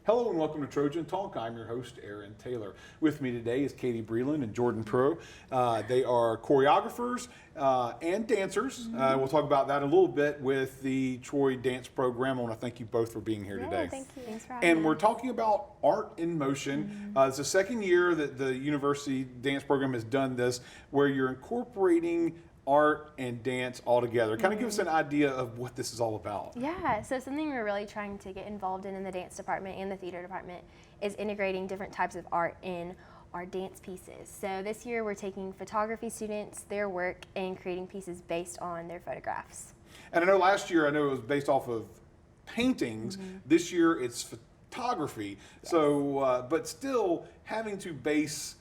Hello and welcome to Trojan Talk. I'm your host, Aaron Taylor. With me today is Katie Breland and Jordan Prough. They are choreographers and dancers. We'll talk about that a little bit with the Troy dance program. I want to thank you both for being here today. Thank you. Thanks for having And us. we're talking about art in motion. It's the second year that the university dance program has done this, where you're incorporating art and dance all together. Kind of give us an idea of what this is all about. Yeah, so something we're really trying to get involved in the dance department and the theater department is integrating different types of art in our dance pieces. So this year we're taking photography students, their work, and creating pieces based on their photographs. And I know last year, it was based off of paintings. This year it's photography. Yes. So, but still having to base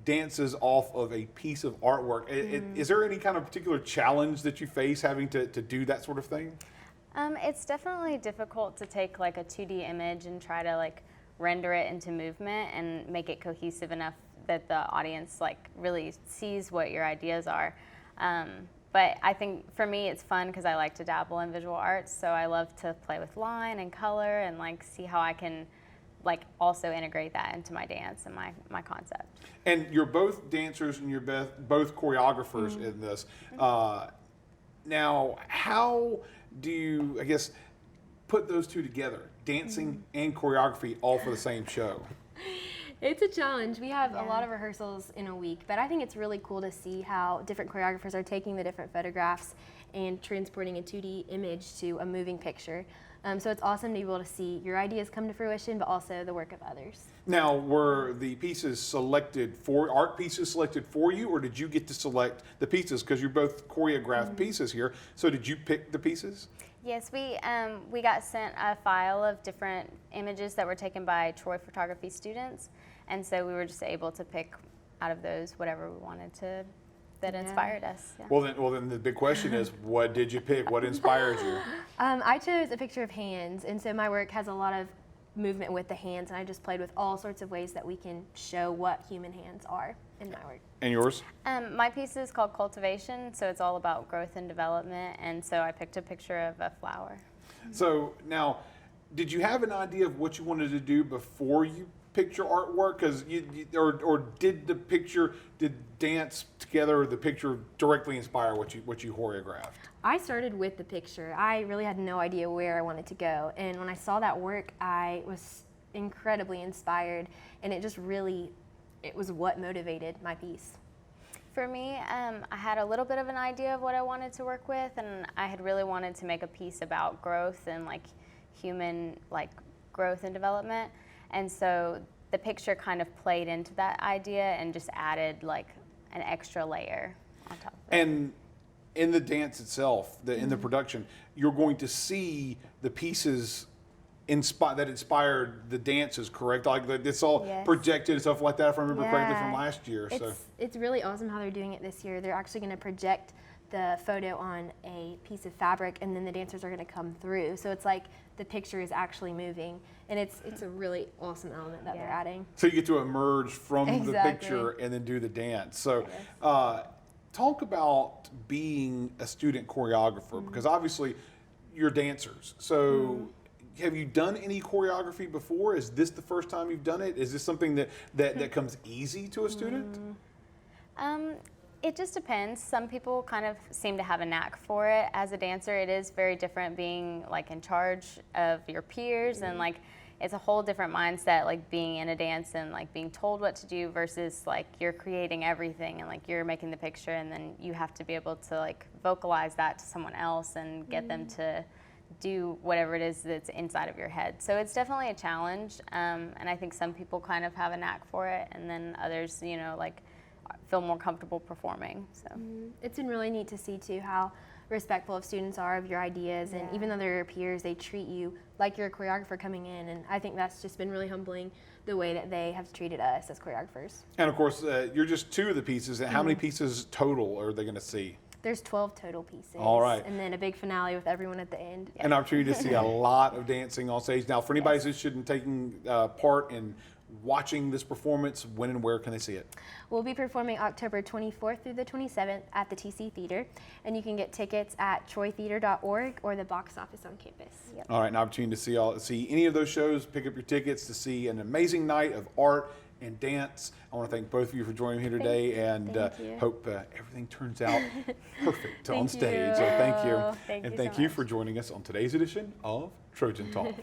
dances off of a piece of artwork. Is there any kind of particular challenge that you face having to do that sort of thing? It's definitely difficult to take like a 2D image and try to like render it into movement and make it cohesive enough that the audience like really sees what your ideas are. But I think for me it's fun because I like to dabble in visual arts, so I love to play with line and color and like see how I can like also integrate that into my dance and my concept. And you're both dancers and you're both choreographers in this. Now, how do you, I guess, put those two together, dancing and choreography, all for the same show? It's a challenge. We have a lot of rehearsals in a week, but I think it's really cool to see how different choreographers are taking the different photographs and transporting a 2D image to a moving picture. So it's awesome to be able to see your ideas come to fruition, but also the work of others. Now, were the pieces selected for, art pieces selected for you, or did you get to select the pieces? Because you're both choreographed pieces here. So did you pick the pieces? Yes, we got sent a file of different images that were taken by Troy photography students, and so we were just able to pick out of those whatever we wanted to that inspired us. Yeah. Well, then the big question is, what did you pick? What inspired you? I chose a picture of hands, and so my work has a lot of movement with the hands, and I just played with all sorts of ways that we can show what human hands are in my work. And yours? My piece is called Cultivation, so it's all about growth and development, and so I picked a picture of a flower. So now, did you have an idea of what you wanted to do before you picked your artwork? Because or did dance together, or the picture directly inspire what you choreographed? I started with the picture. I really had no idea where I wanted to go, and when I saw that work, I was incredibly inspired, and it was what motivated my piece. For me, I had a little bit of an idea of what I wanted to work with, and I had really wanted to make a piece about growth and like human like growth and development, and so the picture kind of played into that idea and just added like an extra layer on top of it. And in the dance itself, in the production, you're going to see the pieces that inspired the dances, correct? Like it's all projected and stuff like that, if I remember correctly from last year. It's really awesome how they're doing it this year. They're actually going to project the photo on a piece of fabric, and then the dancers are going to come through. So it's like the picture is actually moving, and it's a really awesome element that they're adding. So you get to emerge from the picture and then do the dance. So talk about being a student choreographer, because obviously you're dancers. So have you done any choreography before? Is this the first time you've done it? Is this something that comes easy to a student? It just depends. Some people kind of seem to have a knack for it. As a dancer, it is very different being like in charge of your peers, and like it's a whole different mindset, like being in a dance and like being told what to do versus like you're creating everything and like you're making the picture, and then you have to be able to like vocalize that to someone else and get them to do whatever it is that's inside of your head. So it's definitely a challenge, and I think some people kind of have a knack for it, and then others, you know, like feel more comfortable performing. So it's been really neat to see too how respectful of students are of your ideas, and even though they're your peers, they treat you like you're a choreographer coming in, and I think that's just been really humbling, the way that they have treated us as choreographers. And of course, you're just two of the pieces. And how many pieces total are they going to see? There's 12 total pieces. All right. And then a big finale with everyone at the end. An opportunity to see a lot of dancing on stage. Now, for anybody who's taking part in watching this performance, when and where can they see it? We'll be performing October 24th through the 27th at the TC Theater, and you can get tickets at troytheater.org or the box office on campus. Yep. All right, an opportunity to see any of those shows, pick up your tickets to see an amazing night of art and dance. I want to thank both of you for joining me here today, and hope everything turns out perfect on stage. So thank you. Thank you Thank so you much. for joining us on today's edition of Trojan Talk.